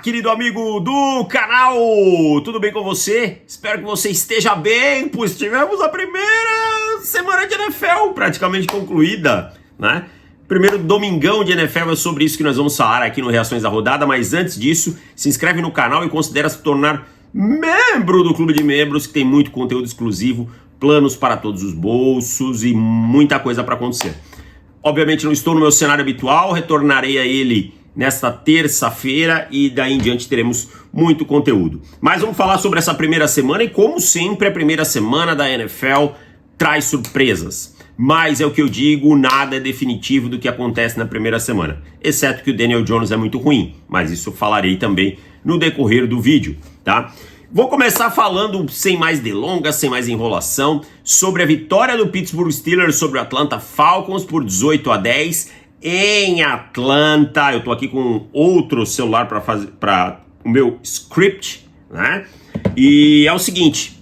querido amigo do canal! Tudo bem com você? Espero que você esteja bem, pois tivemos a primeira semana de NFL praticamente concluída, né? Primeiro domingão de NFL, é sobre isso que nós vamos falar aqui no Reações da Rodada, mas antes disso, se inscreve no canal e considera se tornar membro do Clube de Membros, que tem muito conteúdo exclusivo, planos para todos os bolsos e muita coisa para acontecer. Obviamente não estou no meu cenário habitual, retornarei a ele nesta terça-feira e daí em diante teremos muito conteúdo. Mas vamos falar sobre essa primeira semana e como sempre a primeira semana da NFL traz surpresas. Mas é o que eu digo, nada é definitivo do que acontece na primeira semana, exceto que o Daniel Jones é muito ruim, mas isso eu falarei também no decorrer do vídeo, tá? Vou começar falando, sem mais delongas, sem mais enrolação, sobre a vitória do Pittsburgh Steelers sobre o Atlanta Falcons por 18-10 em Atlanta. Eu tô aqui com outro celular para o meu script, né? E é o seguinte,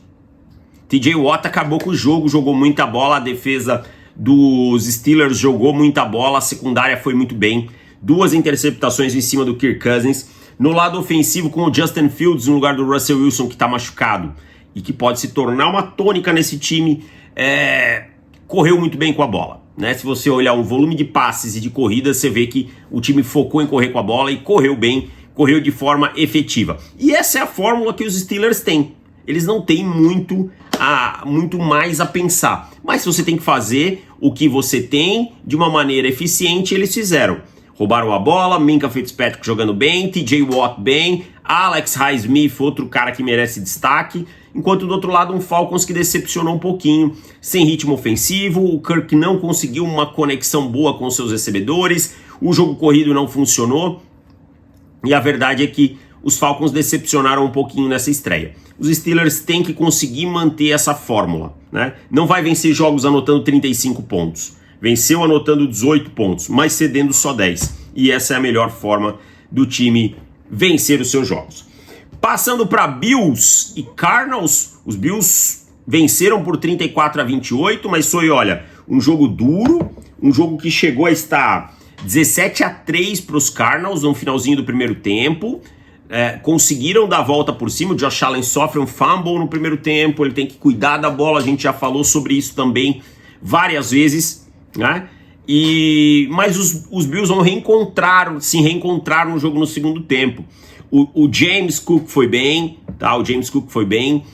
TJ Watt acabou com o jogo, jogou muita bola, a defesa dos Steelers jogou muita bola, a secundária foi muito bem, 2 interceptações em cima do Kirk Cousins. No lado ofensivo, com o Justin Fields no lugar do Russell Wilson, que está machucado e que pode se tornar uma tônica nesse time, correu muito bem com a bola, né? Se você olhar o volume de passes e de corridas, você vê que o time focou em correr com a bola e correu bem, correu de forma efetiva. E essa é a fórmula que os Steelers têm. Eles não têm muito mais a pensar. Mas se você tem que fazer o que você tem de uma maneira eficiente, eles fizeram. Roubaram a bola, Minkah Fitzpatrick jogando bem, TJ Watt bem, Alex Highsmith, outro cara que merece destaque, enquanto do outro lado um Falcons que decepcionou um pouquinho, sem ritmo ofensivo, o Kirk não conseguiu uma conexão boa com seus recebedores, o jogo corrido não funcionou, e a verdade é que os Falcons decepcionaram um pouquinho nessa estreia. Os Steelers têm que conseguir manter essa fórmula, né? Não vai vencer jogos anotando 35 pontos. Venceu anotando 18 pontos, mas cedendo só 10. E essa é a melhor forma do time vencer os seus jogos. Passando para Bills e Cardinals, os Bills venceram por 34-28, mas foi, olha, um jogo duro, um jogo que chegou a estar 17-3 para os Cardinals no finalzinho do primeiro tempo. Conseguiram dar a volta por cima, o Josh Allen sofre um fumble no primeiro tempo, ele tem que cuidar da bola, a gente já falou sobre isso também várias vezes, né? Mas os Bills vão se reencontrar no jogo no segundo tempo. O James Cook foi bem, tá? O James Cook foi bem.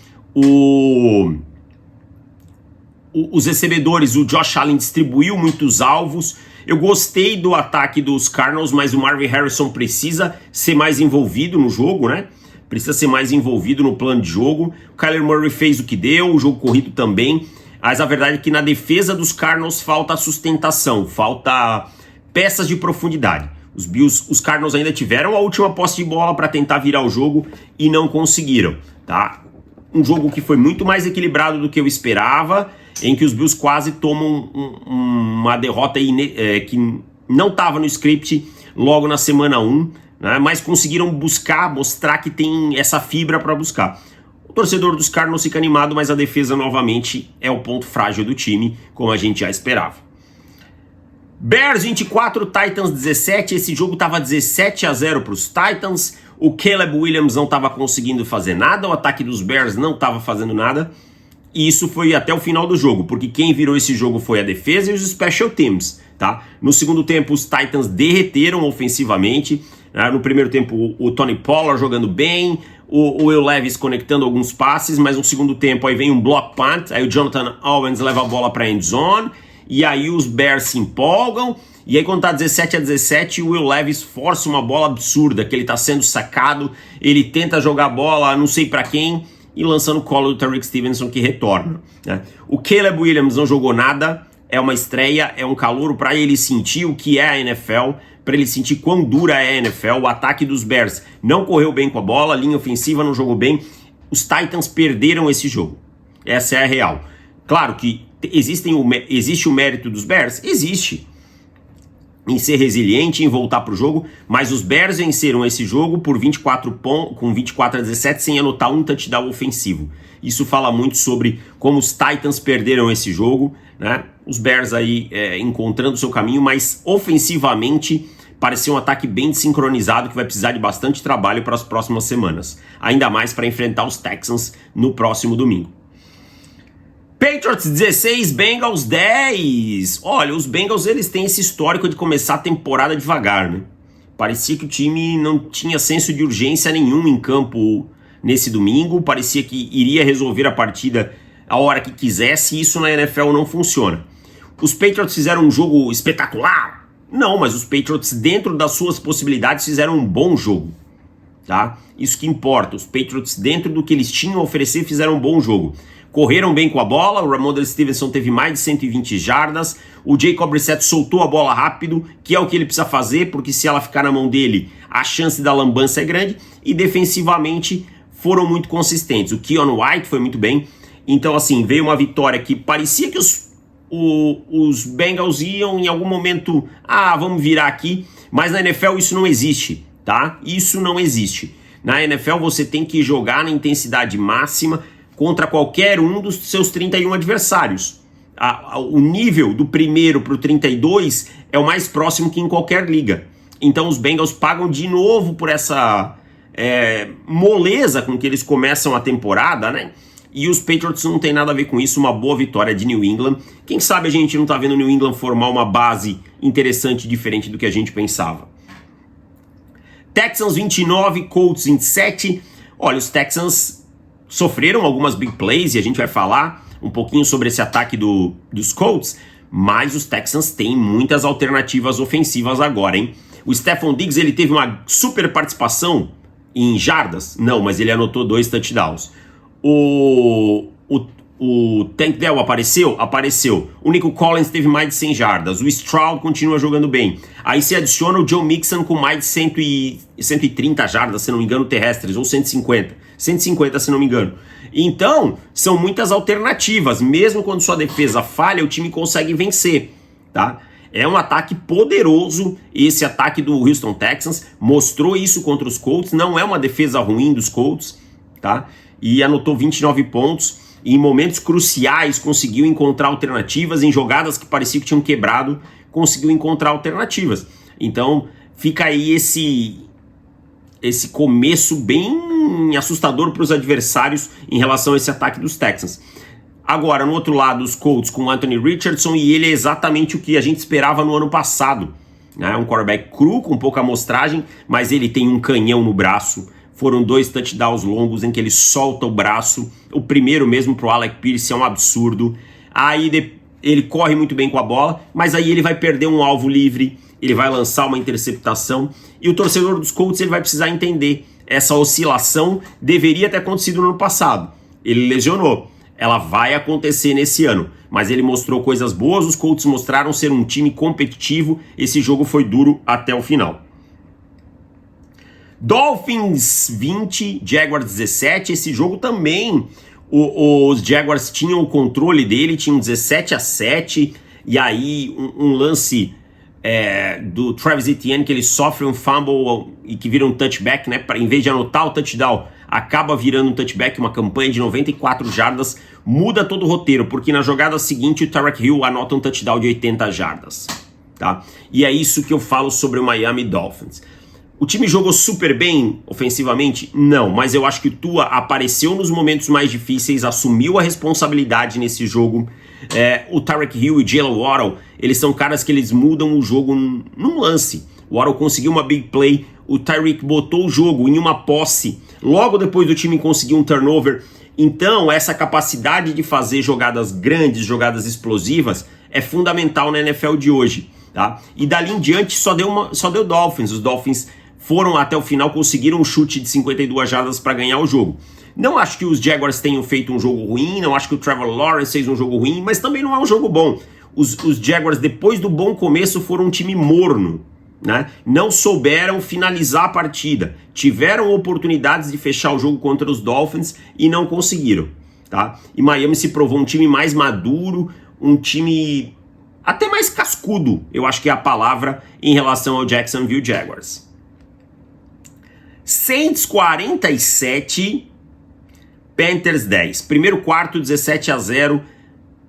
Os recebedores, o Josh Allen distribuiu muitos alvos. Eu gostei do ataque dos Cardinals, mas o Marvin Harrison precisa ser mais envolvido no jogo, né? Precisa ser mais envolvido no plano de jogo. O Kyler Murray fez o que deu, o jogo corrido também. Mas a verdade é que na defesa dos Cardinals falta sustentação, falta peças de profundidade. Os Cardinals ainda tiveram a última posse de bola para tentar virar o jogo e não conseguiram, tá? Um jogo que foi muito mais equilibrado do que eu esperava, em que os Bills quase tomam uma derrota que não estava no script logo na semana 1, né? Mas conseguiram mostrar que tem essa fibra para buscar. O torcedor dos Cardinals fica animado, mas a defesa novamente é o ponto frágil do time, como a gente já esperava. Bears 24, Titans 17, esse jogo estava 17-0 para os Titans, o Caleb Williams não estava conseguindo fazer nada, o ataque dos Bears não estava fazendo nada, e isso foi até o final do jogo, porque quem virou esse jogo foi a defesa e os special teams, tá? No segundo tempo os Titans derreteram ofensivamente, né? No primeiro tempo o Tony Pollard jogando bem, o Will Levis conectando alguns passes, mas no segundo tempo aí vem um block punt, aí o Jonathan Owens leva a bola para a end zone, e aí os Bears se empolgam, e aí quando tá 17-17, o Will Levis força uma bola absurda, que ele tá sendo sacado, ele tenta jogar a bola, não sei para quem, e lançando o colo do Tariq Stevenson, que retorna, né? O Caleb Williams não jogou nada, é uma estreia, é um calouro para ele sentir o que é a NFL, para ele sentir quão dura é a NFL. O ataque dos Bears não correu bem com a bola, a linha ofensiva não jogou bem, os Titans perderam esse jogo, essa é a real. Claro que existe o mérito dos Bears? Existe, em ser resiliente, em voltar para o jogo, mas os Bears venceram esse jogo por 24-17 sem anotar um touchdown ofensivo. Isso fala muito sobre como os Titans perderam esse jogo, né? Os Bears aí encontrando seu caminho, mas ofensivamente parecia um ataque bem desincronizado que vai precisar de bastante trabalho para as próximas semanas, ainda mais para enfrentar os Texans no próximo domingo. Patriots 16, Bengals 10. Olha, os Bengals eles têm esse histórico de começar a temporada devagar, né? Parecia que o time não tinha senso de urgência nenhum em campo nesse domingo, parecia que iria resolver a partida a hora que quisesse, e isso na NFL não funciona. Os Patriots fizeram um jogo espetacular? Não, mas os Patriots, dentro das suas possibilidades, fizeram um bom jogo, tá? Isso que importa. Os Patriots, dentro do que eles tinham a oferecer, fizeram um bom jogo. Correram bem com a bola, o Ramondre Stevenson teve mais de 120 jardas, o Jacob Brissett soltou a bola rápido, que é o que ele precisa fazer, porque se ela ficar na mão dele, a chance da lambança é grande, e defensivamente foram muito consistentes. O Keon White foi muito bem, então assim, veio uma vitória que parecia que os Bengals iam em algum momento, vamos virar aqui, mas na NFL isso não existe, tá? Isso não existe. Na NFL você tem que jogar na intensidade máxima contra qualquer um dos seus 31 adversários. O nível do primeiro para o 32 é o mais próximo que em qualquer liga. Então os Bengals pagam de novo por essa moleza com que eles começam a temporada, né? E os Patriots não tem nada a ver com isso, uma boa vitória de New England. Quem sabe a gente não tá vendo New England formar uma base interessante, diferente do que a gente pensava. Texans 29, Colts 27. Olha, os Texans sofreram algumas big plays e a gente vai falar um pouquinho sobre esse ataque dos Colts, mas os Texans têm muitas alternativas ofensivas agora, hein? O Stephon Diggs, ele teve uma super participação em jardas? Não, mas ele anotou 2 touchdowns. O Tank Dell apareceu? Apareceu. O Nico Collins teve mais de 100 jardas. O Stroud continua jogando bem. Aí se adiciona o Joe Mixon com mais de 130 jardas, se não me engano, terrestres, ou 150. 150, se não me engano. Então, são muitas alternativas. Mesmo quando sua defesa falha, o time consegue vencer, tá? É um ataque poderoso, esse ataque do Houston Texans. Mostrou isso contra os Colts. Não é uma defesa ruim dos Colts, tá? E anotou 29 pontos, e em momentos cruciais conseguiu encontrar alternativas, em jogadas que parecia que tinham quebrado, conseguiu encontrar alternativas. Então fica aí esse começo bem assustador para os adversários em relação a esse ataque dos Texans. Agora, no outro lado, os Colts com Anthony Richardson, e ele é exatamente o que a gente esperava no ano passado, né? Um quarterback cru, com pouca amostragem, mas ele tem um canhão no braço. Foram 2 touchdowns longos em que ele solta o braço. O primeiro mesmo pro Alec Pierce é um absurdo. Aí ele corre muito bem com a bola, mas aí ele vai perder um alvo livre, ele vai lançar uma interceptação. E o torcedor dos Colts ele vai precisar entender. Essa oscilação deveria ter acontecido no ano passado. Ele lesionou. Ela vai acontecer nesse ano. Mas ele mostrou coisas boas, os Colts mostraram ser um time competitivo. Esse jogo foi duro até o final. Dolphins 20, Jaguars 17, esse jogo também, os Jaguars tinham o controle dele, tinham 17-7, e aí um lance do Travis Etienne, que ele sofre um fumble e que vira um touchback, né, em vez de anotar o touchdown, acaba virando um touchback, uma campanha de 94 jardas, muda todo o roteiro, porque na jogada seguinte o Tyreek Hill anota um touchdown de 80 jardas, tá? E é isso que eu falo sobre o Miami Dolphins. O time jogou super bem ofensivamente? Não, mas eu acho que o Tua apareceu nos momentos mais difíceis, assumiu a responsabilidade nesse jogo. O Tyreek Hill e o Jalen Waddle, eles são caras que eles mudam o jogo num lance. O Waddle conseguiu uma big play, o Tyreek botou o jogo em uma posse, logo depois do time conseguir um turnover. Então, essa capacidade de fazer jogadas grandes, jogadas explosivas, é fundamental na NFL de hoje, tá? E dali em diante só deu Dolphins. Os Dolphins foram até o final, conseguiram um chute de 52 jardas para ganhar o jogo. Não acho que os Jaguars tenham feito um jogo ruim, não acho que o Trevor Lawrence fez um jogo ruim, mas também não é um jogo bom. Os Jaguars, depois do bom começo, foram um time morno, né? Não souberam finalizar a partida. Tiveram oportunidades de fechar o jogo contra os Dolphins e não conseguiram, tá? E Miami se provou um time mais maduro, um time até mais cascudo, eu acho que é a palavra, em relação ao Jacksonville Jaguars. Saints 47, Panthers 10. Primeiro quarto, 17-0.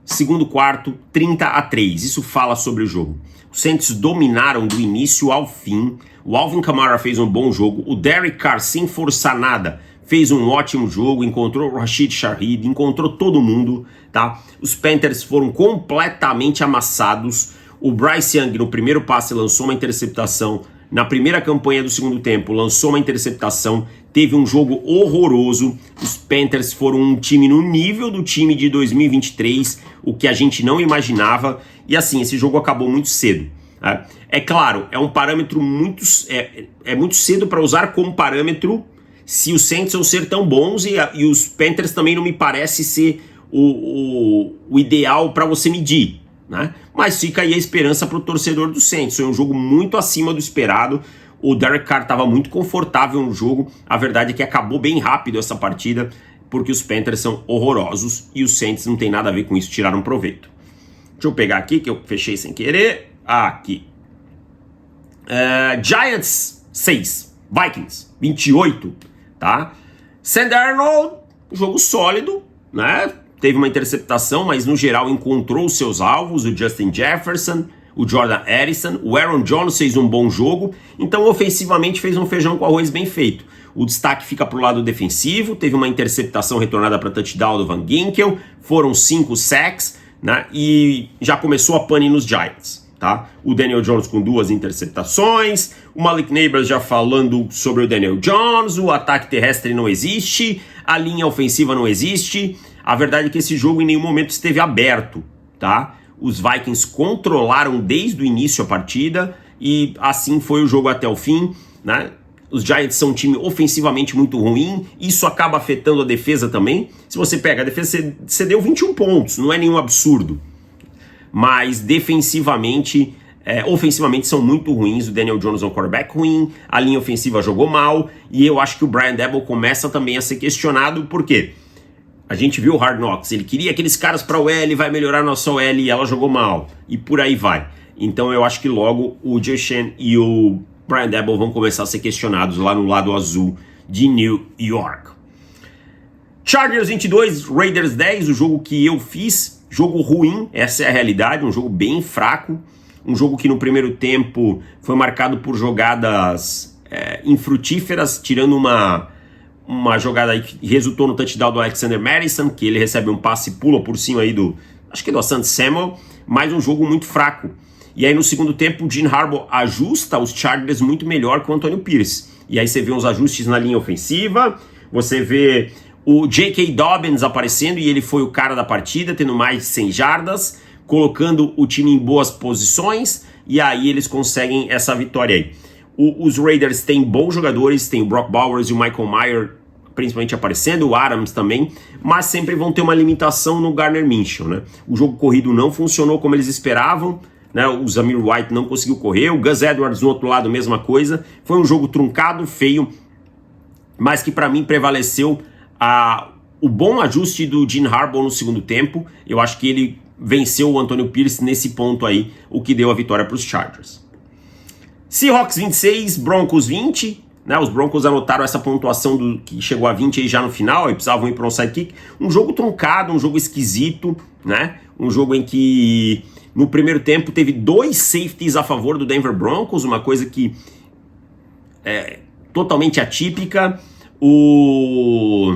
segundo quarto, 30-3. Isso fala sobre o jogo. Os Saints dominaram do início ao fim. O Alvin Kamara fez um bom jogo. O Derek Carr, sem forçar nada, fez um ótimo jogo. Encontrou o Rashid Shaheed, encontrou todo mundo, tá? Os Panthers foram completamente amassados. O Bryce Young, no primeiro passe, lançou uma interceptação. Na primeira campanha do segundo tempo, lançou uma interceptação. Teve um jogo horroroso. Os Panthers foram um time no nível do time de 2023, o que a gente não imaginava. E assim, esse jogo acabou muito cedo. É claro, é um parâmetro muito cedo para usar como parâmetro se os Saints vão ser tão bons e os Panthers também não me parece ser o ideal para você medir, né? Mas fica aí a esperança para o torcedor do Saints. Foi um jogo muito acima do esperado. O Derek Carr estava muito confortável no jogo. A verdade é que acabou bem rápido essa partida, porque os Panthers são horrorosos e os Saints não tem nada a ver com isso, tiraram proveito. Deixa eu pegar aqui, que eu fechei sem querer. Aqui. Giants 6, Vikings 28, tá? Sam Darnold, jogo sólido, né? Teve uma interceptação, mas no geral encontrou os seus alvos, o Justin Jefferson, o Jordan Addison, o Aaron Jones fez um bom jogo, então ofensivamente fez um feijão com arroz bem feito. O destaque fica para o lado defensivo, teve uma interceptação retornada para touchdown do Van Ginkel, foram 5 sacks, né? E já começou a pane nos Giants. Tá? O Daniel Jones com 2 interceptações, o Malik Neighbors já falando sobre o Daniel Jones, o ataque terrestre não existe, a linha ofensiva não existe. A verdade é que esse jogo em nenhum momento esteve aberto, tá? Os Vikings controlaram desde o início a partida e assim foi o jogo até o fim, né? Os Giants são um time ofensivamente muito ruim, isso acaba afetando a defesa também. Se você pega a defesa, você deu 21 pontos, não é nenhum absurdo. Mas defensivamente, ofensivamente são muito ruins. O Daniel Jones é um quarterback ruim, a linha ofensiva jogou mal, e eu acho que o Brian Daboll começa também a ser questionado, porque a gente viu o Hard Knocks, ele queria aqueles caras para o OL, vai melhorar a nossa OL, e ela jogou mal, e por aí vai. Então eu acho que logo o Joe Schoen e o Brian Daboll vão começar a ser questionados lá no lado azul de New York. Chargers 22, Raiders 10, o jogo que eu fiz. Jogo ruim, essa é a realidade, um jogo bem fraco, um jogo que no primeiro tempo foi marcado por jogadas infrutíferas, tirando uma jogada aí que resultou no touchdown do Alexander Mattison, que ele recebe um passe e pula por cima aí acho que do Asante Samuel, mas um jogo muito fraco. E aí no segundo tempo o Jim Harbaugh ajusta os Chargers muito melhor que o Antonio Pierce. E aí você vê uns ajustes na linha ofensiva, você vê o J.K. Dobbins aparecendo e ele foi o cara da partida, tendo mais de 100 jardas, colocando o time em boas posições, e aí eles conseguem essa vitória aí. Os Raiders têm bons jogadores, tem o Brock Bowers e o Michael Mayer principalmente aparecendo, o Adams também, mas sempre vão ter uma limitação no Gardner Minshew, né? O jogo corrido não funcionou como eles esperavam, né? O Zamir White não conseguiu correr, o Gus Edwards no outro lado, mesma coisa. Foi um jogo truncado, feio, mas que para mim prevaleceu o bom ajuste do Jim Harbaugh no segundo tempo. Eu acho que ele venceu o Antonio Pierce nesse ponto aí, o que deu a vitória para os Chargers. Seahawks 26, Broncos 20, né? Os Broncos anotaram essa pontuação que chegou a 20 aí já no final, e precisavam ir para um onside kick. Um jogo truncado, um jogo esquisito, né? Um jogo em que no primeiro tempo teve 2 safeties a favor do Denver Broncos, uma coisa que é totalmente atípica. O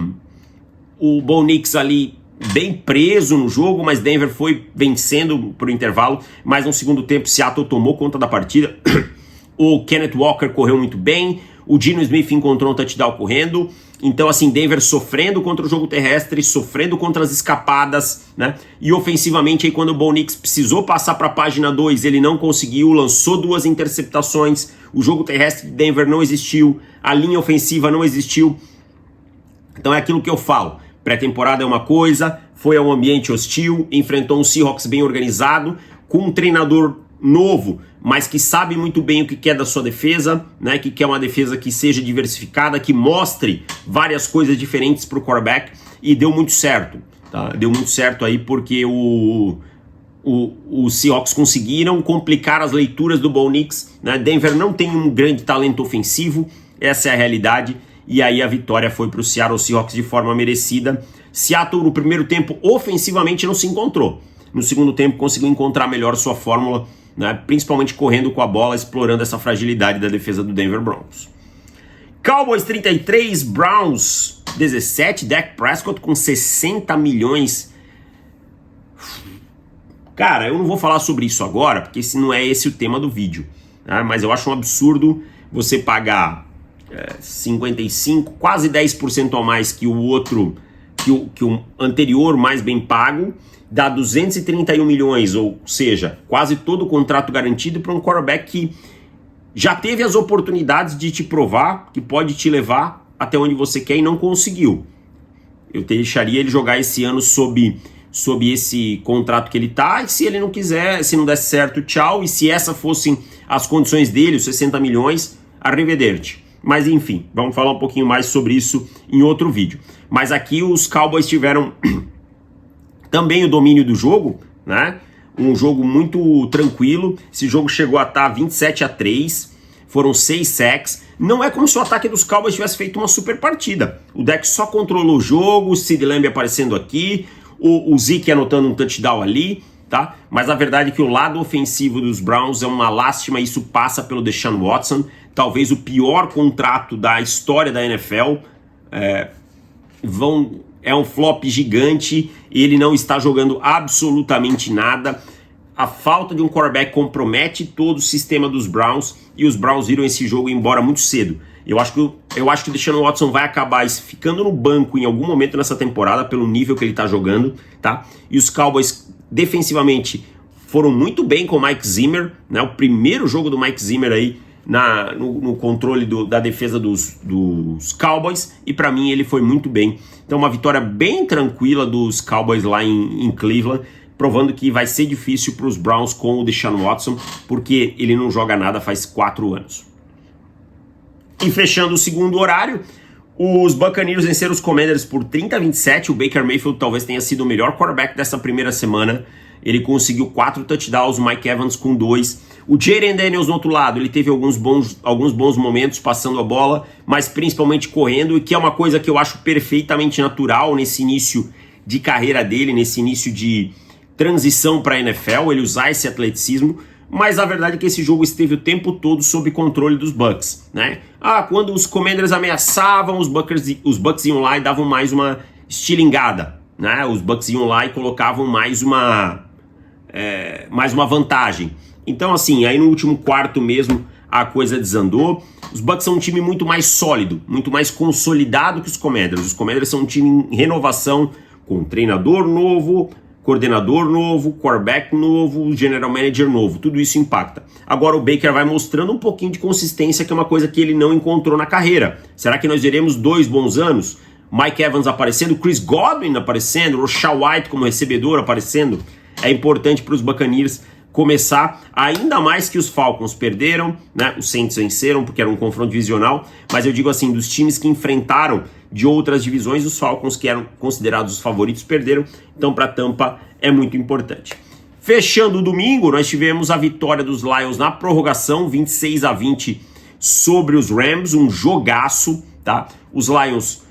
Bo Nix ali bem preso no jogo, mas Denver foi vencendo pro intervalo, mas no segundo tempo Seattle tomou conta da partida. O Kenneth Walker correu muito bem, o Geno Smith encontrou um touchdown correndo, então assim, Denver sofrendo contra o jogo terrestre, sofrendo contra as escapadas, né? E ofensivamente aí quando o Bo Nix precisou passar para a página 2, ele não conseguiu, lançou 2 interceptações, o jogo terrestre de Denver não existiu, a linha ofensiva não existiu. Então é aquilo que eu falo, pré-temporada é uma coisa, foi a um ambiente hostil, enfrentou um Seahawks bem organizado, com um treinador novo, mas que sabe muito bem o que quer da sua defesa, né? Que quer uma defesa que seja diversificada, que mostre várias coisas diferentes para o quarterback, e deu muito certo, tá? Deu muito certo aí porque os Seahawks conseguiram complicar as leituras do Bo Nix, né? Denver não tem um grande talento ofensivo, essa é a realidade, e aí a vitória foi para o Seattle Seahawks de forma merecida. Seattle no primeiro tempo ofensivamente não se encontrou. no segundo tempo conseguiu encontrar melhor sua fórmula, né? Principalmente correndo com a bola, explorando essa fragilidade da defesa do Denver Broncos. Cowboys 33, Browns 17, Dak Prescott com 60 milhões. Cara, eu não vou falar sobre isso agora, porque esse não é esse o tema do vídeo, né? Mas eu acho um absurdo você pagar 55, quase 10% a mais que o outro, que o anterior mais bem pago, dá 231 milhões, ou seja, quase todo o contrato garantido para um quarterback que já teve as oportunidades de te provar que pode te levar até onde você quer e não conseguiu. Eu deixaria ele jogar esse ano sob esse contrato que ele tá, e se ele não quiser, se não der certo, tchau, e se essas fossem as condições dele, os 60 milhões, arrivederci. Mas enfim, vamos falar um pouquinho mais sobre isso em outro vídeo. Mas aqui os Cowboys tiveram também o domínio do jogo, né? Um jogo muito tranquilo. Esse jogo chegou a estar 27-3, foram 6 sacks. Não é como se o ataque dos Cowboys tivesse feito uma super partida. O Dak só controlou o jogo, o CeeDee Lamb aparecendo aqui, o Zeke anotando um touchdown ali, tá? Mas a verdade é que o lado ofensivo dos Browns é uma lástima, isso passa pelo Deshaun Watson, talvez o pior contrato da história da NFL. É um flop gigante, ele não está jogando absolutamente nada. A falta de um quarterback compromete todo o sistema dos Browns, e os Browns viram esse jogo embora muito cedo. Eu acho que o Deshaun Watson vai acabar ficando no banco em algum momento nessa temporada, pelo nível que ele está jogando, tá? E os Cowboys, defensivamente, foram muito bem com o Mike Zimmer, né? O primeiro jogo do Mike Zimmer aí no controle da defesa dos Cowboys, e para mim ele foi muito bem. Então uma vitória bem tranquila dos Cowboys lá em Cleveland, provando que vai ser difícil para os Browns com o Deshaun Watson, porque ele não joga nada faz 4 anos. E fechando o segundo horário, os Buccaneers venceram os Commanders por 30-27. O Baker Mayfield talvez tenha sido o melhor quarterback dessa primeira semana. Ele conseguiu 4 touchdowns, o Mike Evans com 2. O Jayden Daniels no outro lado, ele teve alguns bons momentos passando a bola, mas principalmente correndo, e que é uma coisa que eu acho perfeitamente natural nesse início de carreira dele, nesse início de transição para a NFL, ele usar esse atleticismo. Mas a verdade é que esse jogo esteve o tempo todo sob controle dos Bucs, né? Quando os Commanders ameaçavam, os Bucs iam lá e davam mais uma estilingada, né? Os Bucs iam lá e colocavam mais uma vantagem. Então, assim, aí no último quarto mesmo a coisa desandou. Os Bucs são um time muito mais sólido, muito mais consolidado que os Commanders. Os Commanders são um time em renovação, com um treinador novo, coordenador novo, quarterback novo, general manager novo, tudo isso impacta. Agora o Baker vai mostrando um pouquinho de consistência, que é uma coisa que ele não encontrou na carreira. Será que nós veremos 2 bons anos? Mike Evans aparecendo, Chris Godwin aparecendo, Rachaad White como recebedor aparecendo. É importante para os Buccaneers começar, ainda mais que os Falcons perderam, né? Os Saints venceram porque era um confronto divisional, mas eu digo assim, dos times que enfrentaram de outras divisões, os Falcons, que eram considerados os favoritos, perderam. Então para Tampa é muito importante. Fechando o domingo, nós tivemos a vitória dos Lions na prorrogação, 26-20 sobre os Rams, um jogaço, tá? Os Lions,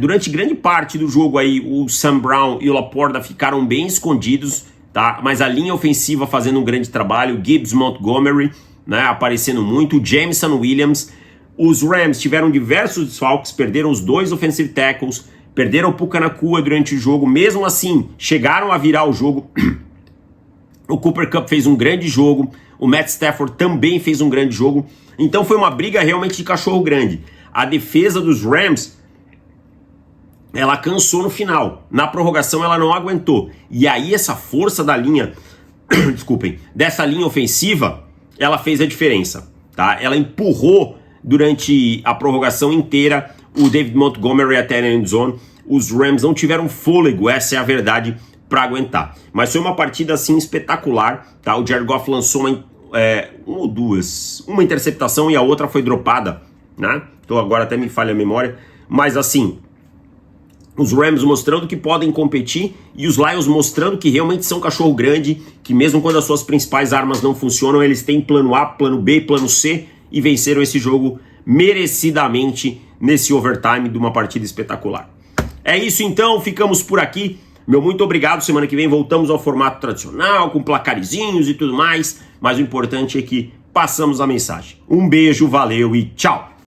durante grande parte do jogo aí, o Sam Brown e o Laporta ficaram bem escondidos, tá? Mas a linha ofensiva fazendo um grande trabalho, Gibbs, Montgomery, né, aparecendo muito, o Jameson Williams. Os Rams tiveram diversos desfalques, perderam os 2 offensive tackles, perderam o Puka Nacua durante o jogo, mesmo assim chegaram a virar o jogo. O Cooper Kupp fez um grande jogo, o Matt Stafford também fez um grande jogo, então foi uma briga realmente de cachorro grande. A defesa dos Rams, ela cansou no final, na prorrogação ela não aguentou, e aí essa força da linha, desculpem, dessa linha ofensiva, ela fez a diferença, tá? Ela empurrou durante a prorrogação inteira o David Montgomery até a end zone. Os Rams não tiveram fôlego, essa é a verdade, para aguentar. Mas foi uma partida assim espetacular, tá? O Jared Goff lançou uma interceptação e a outra foi dropada, né? Então agora até me falha a memória, mas assim, os Rams mostrando que podem competir e os Lions mostrando que realmente são cachorro grande, que mesmo quando as suas principais armas não funcionam, eles têm plano A, plano B, plano C, e venceram esse jogo merecidamente nesse overtime de uma partida espetacular. É isso então, ficamos por aqui. Meu muito obrigado, semana que vem voltamos ao formato tradicional, com placarezinhos e tudo mais, mas o importante é que passamos a mensagem. Um beijo, valeu e tchau!